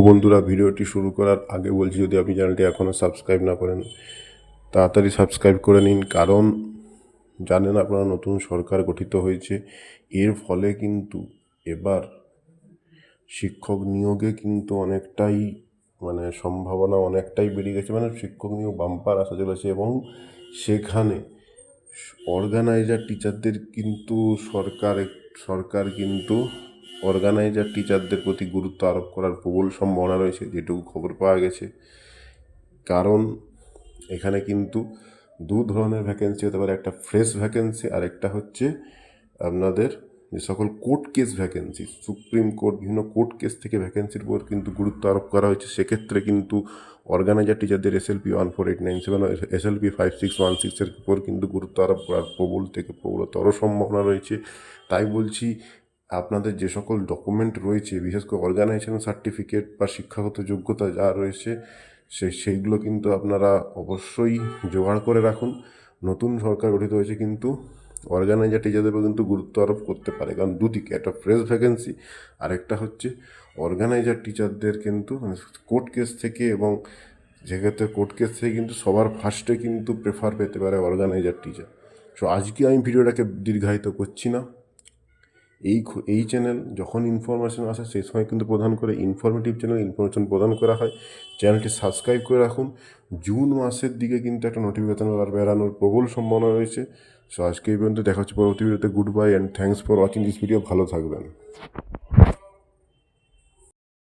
বন্ধুরা, ভিডিওটি শুরু করার আগে বলছি, যদি আপনি চ্যানেলটি এখনও সাবস্ক্রাইব না করেন তাড়াতাড়ি সাবস্ক্রাইব করে নিন। কারণ জানেন আপনারা, নতুন সরকার গঠিত হয়েছে। এর ফলে কিন্তু এবার শিক্ষক নিয়োগে কিন্তু অনেকটাই সম্ভাবনা অনেকটাই বেড়ে গেছে। শিক্ষক নিয়োগ বাম্পার আসা চলেছে এবং সেখানে অর্গানাইজার টিচারদের কিন্তু সরকার কিন্তু অর্গানাইজার টিচারদের প্রতি গুরুত্ব আরোপ করার প্রবল সম্ভাবনা রয়েছে, যেটুকু খবর পাওয়া গেছে। কারণ এখানে কিন্তু দু ধরনের ভ্যাকেন্সি হতে পারে, একটা ফ্রেশ ভ্যাকেন্সি আর একটা হচ্ছে আপনাদের যে সকল court case vacancy, supreme court বিভিন্ন কোর্ট কেস থেকে ভ্যাকেন্সির উপর কিন্তু গুরুত্ব আরোপ করা হয়েছে। সেক্ষেত্রে কিন্তু অর্গানাইজার টিচারদের SLP 14897 SLP 5616-এর উপর কিন্তু গুরুত্ব আরোপ করার প্রবল থেকে প্রবলতর সম্ভাবনা রয়েছে। তাই বলছি, আপনাদের যে সকল ডকুমেন্ট রয়েছে, বিশেষ করে অর্গানাইজেশন সার্টিফিকেট বা শিক্ষাগত যোগ্যতা যা রয়েছে, সেইগুলো কিন্তু আপনারা অবশ্যই জোগাড় করে রাখুন। নতুন সরকার গঠিত হয়েছে, কিন্তু অর্গানাইজার টিচারদেরও কিন্তু গুরুত্ব আরোপ করতে পারে। কারণ দুদিকে, একটা ফ্রেশ ভ্যাকেন্সি আর একটা হচ্ছে অর্গানাইজার টিচারদের কিন্তু কোর্ট কেস থেকে, এবং যেক্ষেত্রে কোর্ট কেস থেকে কিন্তু সবার ফার্স্টে কিন্তু প্রেফার পেতে পারে অর্গানাইজার টিচার। আজকে আমি ভিডিওটাকে দীর্ঘায়িত করছি না। এই চ্যানেল যখন ইনফরমেশন আসে সেই সময় কিন্তু প্রদান করে, ইনফরমেটিভ চ্যানেল ইনফরমেশন প্রদান করা হয়। চ্যানেলটি সাবস্ক্রাইব করে রাখুন। জুন মাসের দিকে কিন্তু একটা নোটিফিকেশন বেরানোর প্রবল সম্ভাবনা রয়েছে। আজকে এই পর্যন্ত, দেখা হচ্ছে পরবর্তী ভিডিওতে। Good bye and thanks for watching this video. ভালো থাকবেন।